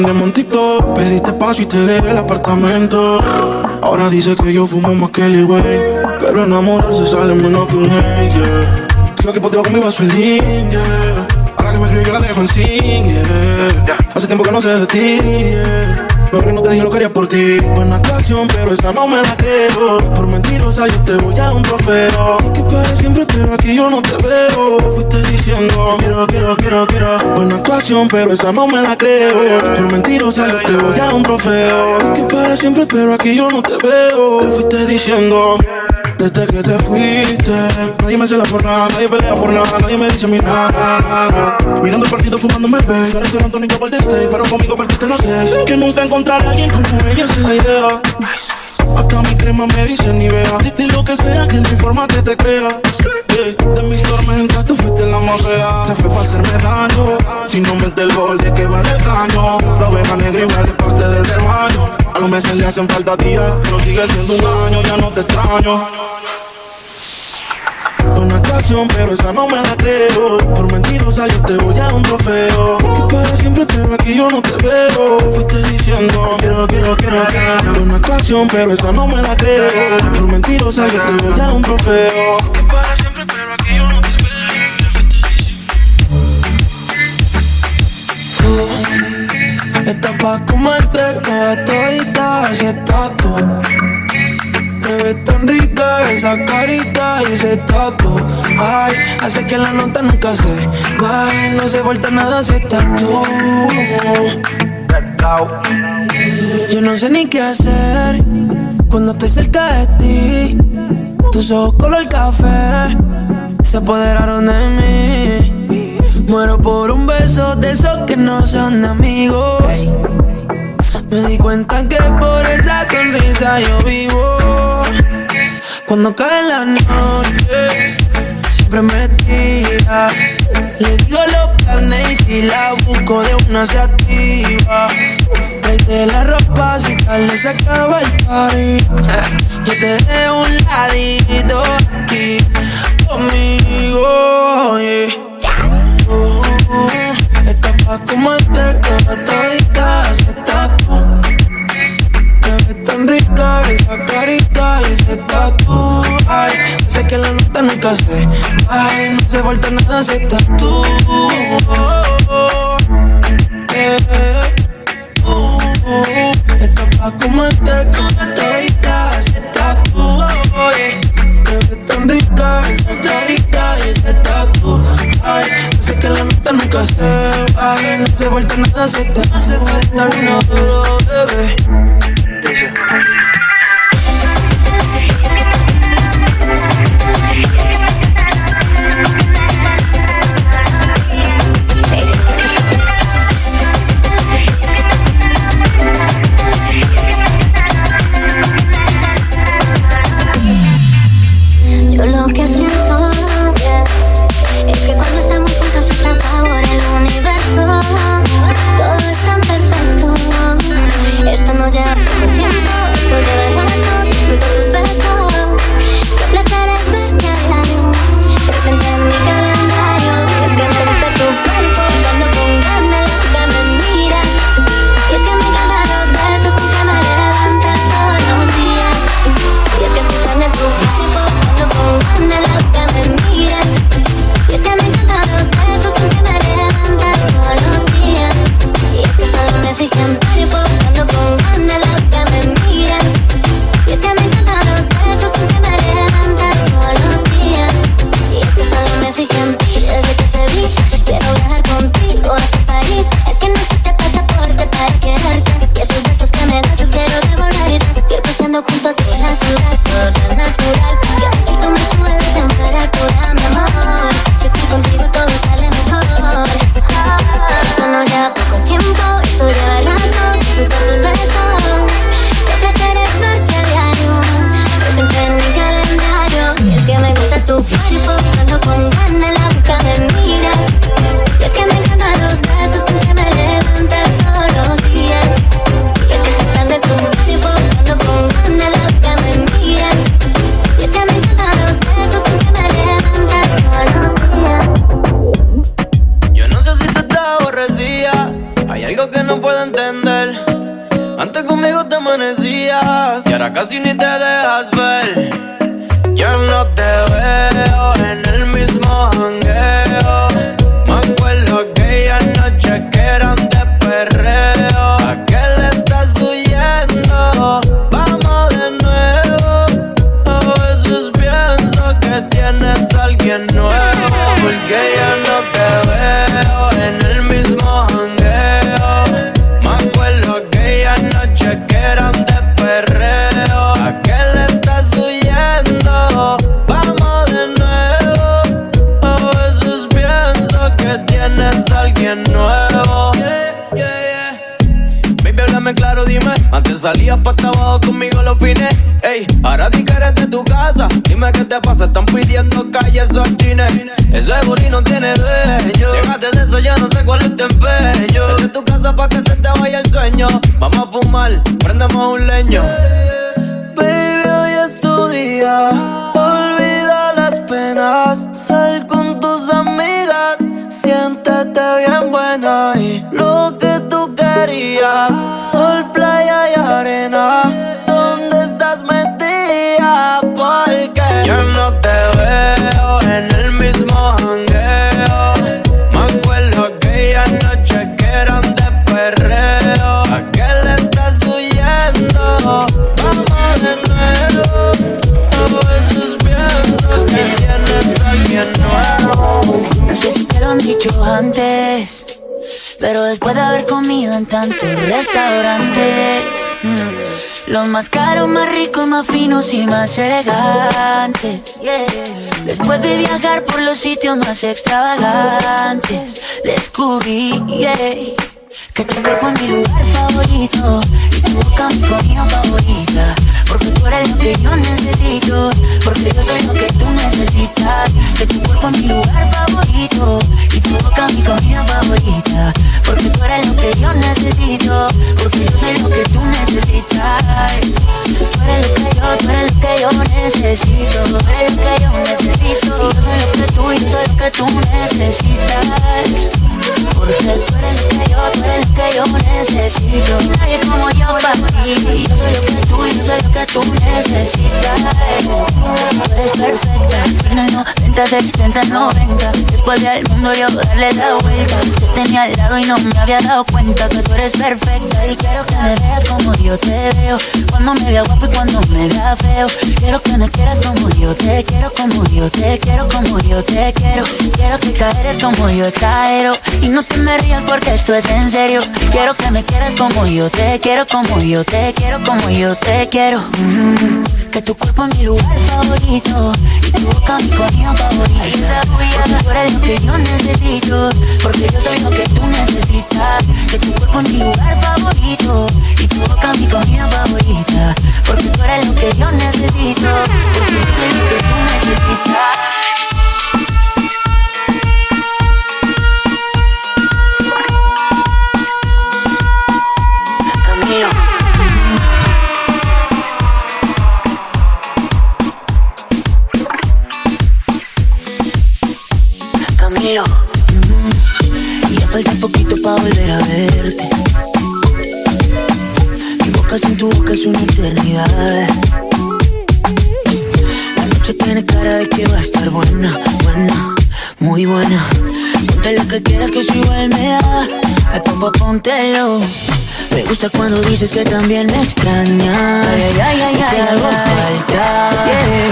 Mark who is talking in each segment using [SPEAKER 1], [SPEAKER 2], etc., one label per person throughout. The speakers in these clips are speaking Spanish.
[SPEAKER 1] tenemos en TikTok. Pediste paso y te dejé el apartamento. Ahora dice que yo fumo más que Lil Wayne, pero enamorarse sale menos que un haze, yeah. Sigo aquí contigo conmigo a su link, yeah. Ahora que me escribo yo la dejo en sin, yeah. Hace tiempo que no sé de ti, yeah. Pero no te dije lo que haría por ti. Buena actuación, pero esa no me la creo. Por mentirosa yo te voy a un trofeo. Es que para siempre, pero aquí yo no te veo. Me fuiste diciendo quiero. Buena actuación, pero esa no me la creo. Por mentirosa yo te voy a un trofeo. Es que para siempre, pero aquí yo no te veo. Me fuiste diciendo desde que te fuiste. Nadie me cela por nada, nadie pelea por nada, nadie me dice mi nada. Mirando el partido fumándome ven. De restaurante ni Golden State, pero conmigo perdiste no sé. Sé que nunca encontrar a alguien como ella, esa es la idea. Hasta mi crema me dice ni vea. Di lo que sea, que no hay forma que te crea. De mis tormentas tú fuiste la más fea. Se fue para hacerme daño, sin no meter el gol de que vale el caño. La oveja negra igual es parte del rebaño. A los meses le hacen falta días, pero sigue siendo un año, ya no te extraño. Buena actuación, pero esa no me la creo. Por mentirosa yo te voy a un trofeo. Es que para siempre, pero aquí yo no te veo. Me fuiste diciendo quiero. Buena actuación, pero esa no me la creo. Por mentirosa yo te voy a un trofeo. Es que para siempre, pero aquí yo no te veo. Me fuiste diciendo
[SPEAKER 2] estás pa' comerte toda todita ese tatu. Te ves tan rica esa carita y ese tatu. Ay, hace que la nota nunca se baje. No se vuelta nada si estás tú. Yo no sé ni qué hacer cuando estoy cerca de ti. Tus ojos color café se apoderaron de mí. Muero por un beso de esos que no son amigos. Me di cuenta que por esa sonrisa yo vivo. Cuando cae la noche, siempre me tira. Le digo los planes y si la busco de una se activa. Tráete la ropa si tal se acaba el party. Yo te dejo un ladito aquí conmigo, yeah. Estás pa' comerte toda todita ese tatu. Te ves tan rica esa carita y ese tatu. Ay, sé que la nota nunca se ay, no se vuelta nada si estás tú. Estás pa' comerte toda todita ese tatu. Te ves tan rica esa carita y ese tatu. Ay, sé que la nota nunca se ay, no se vuelta nada si estás. No se vuelta nada, bebé.
[SPEAKER 3] Yo lo que siento es que cuando estamos juntos está a favor el universo. Todo es tan perfecto. Esto no lleva poco tiempo, eso lleva rato. Disfruto tus besos. Qué placer es verte a diario, presente en mi calendario. Es que me gusta tu cuerpo cuando con ganas que me miras. Y es que me encantan los besos con que me levantas todos los días. Y es que soy fan de tu cuerpo cuando con ganas que me miras. Y es que me encantan los besos con que me levantas todos los días. Y es que solo me fijé en tu cuerpo cuando con ganas que me miras. Y es que me encantan los besos con que me levantas todos los días. Y es que solo me fijé en ti desde que te vi. Quiero viajar contigo hacia París. Es que no existe pasaporte para quedarte. Y esos besos que me das yo quiero devolverte. Ir paseando juntos por la ciudad, todo tan natural. Que a veces tú me subes la temperatura, mi amor. Si estoy contigo todo sale mejor. Esto no lleva poco tiempo, eso lleva rato. Disfruto tus besos. Qué placer es verte a diario, presente en mi calendario. Y es que me gusta tu cuerpo cuando con ganas la boca me miras. Y es que me encantan los besos con que me levantas todos los días. Y es que soy fan de tu cuerpo cuando con ganas la boca me miras.
[SPEAKER 2] conmigo te amanecías y ahora casi ni te dejas ver. Ya no te veo en el mismo jangueo. Me acuerdo aquella noche que eran de perreo. ¿A qué le estás huyendo? Vamos de nuevo. A veces pienso que tienes a alguien nuevo, porque ya no te veo en el mismo jangueo. Me acuerdo aquella noche que eran de perreo. ¿A qué le estás huyendo? Vamos de nuevo. A veces pienso que tienes a alguien nuevo. Baby, háblame claro, dime. Antes salías pa' abajo conmigo los fines. Ey, ahora di que eres de tu casa. Dime qué te pasa, están pidiendo calles o chines. Ese booty no tiene dueño. Llegaste de eso, ya no sé cuál es tu empeño. Sal de tu casa pa' que se te vaya el sueño. Vamos a fumar, prendemos un leño. Baby, hoy es tu día. Olvida las penas. Sal con tus amigas. Siéntete bien buena y lo que tú querías. Sol, playa y arena. ¿Dónde estás metida? Porque yo no te veo en el mismo jangueo. Me acuerdo aquella noche que eran de perreo. ¿A qué le estás huyendo? Vamos de nuevo. A veces pienso que tienes a alguien nuevo.
[SPEAKER 4] No sé si te lo han dicho antes, pero después de haber comido en tantos restaurantes, los más caros, más ricos, más finos y más elegantes, después de viajar por los sitios más extravagantes, descubrí, que tu cuerpo es mi lugar favorito y tu boca mi comida favorita. Porque tú eres lo que yo necesito, porque yo soy lo que tú necesitas. Que tu cuerpo es mi lugar favorito y tu boca mi comida favorita. Porque tú eres lo que yo necesito, porque yo soy lo que tú necesitas. Tú eres lo que yo necesito. Tú eres lo que yo necesito. Y yo soy lo que tú, y yo soy lo que tú necesitas. Porque tú eres lo que yo necesito. Nadie como yo para ti. Y yo soy lo que tú, y yo soy lo que tú necesitas. Tú eres perfecta. En el 90, 70, 90. Después del mundo yo darle la vuelta. Te tenía al lado y no me había dado cuenta que tú eres perfecta. Y quiero que me veas como yo te veo. Cuando me vea guapo y cuando me vea feo. Quiero que me quieras como yo te quiero. Como yo te quiero, como yo te quiero. Quiero que exageres como yo exagero. Y no te me rías porque esto es en serio. Quiero que me quieras como yo te quiero. Como yo te quiero, como yo te quiero. Que tu cuerpo es mi lugar favorito y tu boca mi comida favorita. Porque tú eres lo que yo necesito, porque yo soy lo que tú necesitas. Que tu cuerpo es mi lugar favorito y tu boca mi comida favorita. Porque tú eres lo que yo necesito, porque yo soy lo que tú necesitas. Camilo. Y ya falta poquito pa' volver a verte. Mi boca sin tu boca es una eternidad. La noche tiene cara de que va a estar buena, buena, muy buena. Ponte lo que quieras que eso igual me da. Ay, papá, póntelo. Me gusta cuando dices que también me extrañas. Ay, te hago falta,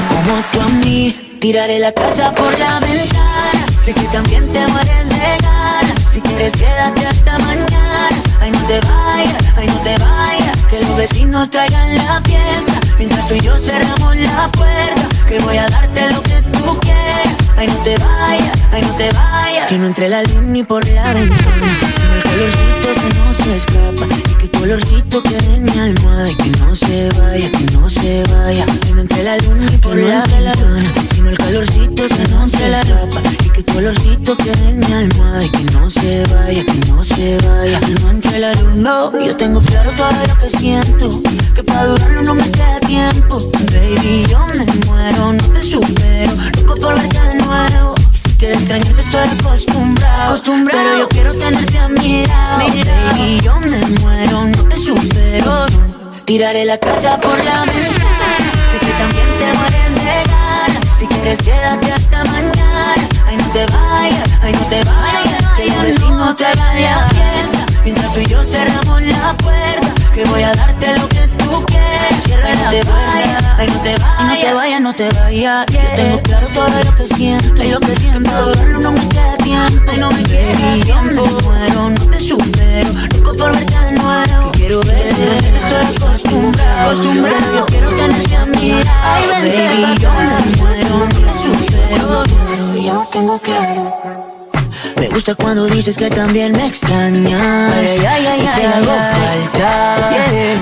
[SPEAKER 4] como tú a mí. Tiraré la casa por la ventana. Sé que también te mueres de ganas. Si quieres quédate hasta mañana. Ay, no te vayas, ay, no te vayas. Que los vecinos traigan la fiesta. Mientras tú y yo cerramos la puerta. Que voy a darte lo que tú quieras. Ay, no te vayas, ay, no te vayas. Que no entre la luz ni por la ventana. Sino el calorcito se nos escapa. Y que tu olorcito quede en mi almohada. Y que no se vaya, que no se vaya. Que no entre la luz ni por la ventana. Sino el calorcito se nos escapa. Y que tu olorcito quede en mi almohada. Y que no se vaya, que no se vaya. Que no entre la luz, no. Yo tengo claro todo lo que siento. Que para durarlo no me queda tiempo. Baby, yo me muero, no te supero. Loco por verte de nuevo. Que de extrañarte estoy acostumbrado. Pero yo quiero tenerte a mi lado. Baby, yo me muero, no te supero. tiraré la casa por la ventana. Sé que también te mueres de ganas. Si quieres quédate hasta mañana. Ay, no te vayas, ay, no te vayas. Que el vecino te haga la fiesta. Mientras tú y yo cerramos la puerta, que voy a darte lo que tú quieres. Cierra la puerta, ay, no te vayas. Ay, no te vayas, no te vayas. Yo tengo claro todo lo que siento. Y lo que siento, verlo no me queda tiempo. Ay, no me queda tiempo. Me muero, no te supero. Loco por verte de nuevo. Que quiero verte, estoy acostumbrado. Yo quiero tenerte a mi lado. Baby, yo me muero, no te supero. Yo tengo claro. Me gusta cuando dices que también me extrañas. Y te hago falta,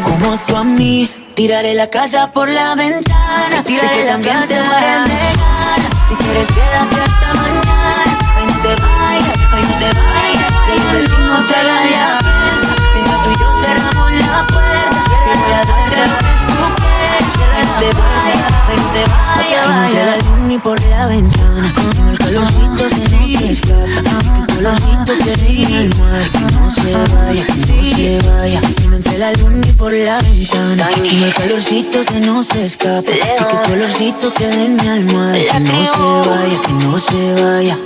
[SPEAKER 4] como tú a mí. Tiraré la casa por la ventana. Sé que también te mueres de ganas. Si quieres quédate hasta mañana. Ay, no te vayas, ay, no te vayas. Que el vecino te haga la fiesta. Mientras tú y yo cerramos la puerta, que voy a darte lo que tú quieres. Cierra, no te vayas, ay, no te vayas. Y no te la luz ni por la ventana. Con el calorcito se nos escapa. Que el calorcito quede en el mar. Que no se vaya, que no se vaya. Que no entre la luz ni por la ventana. Si el calorcito se nos escapa. Y que tu olorcito quede en mi almohada. Que no se vaya, que no se vaya.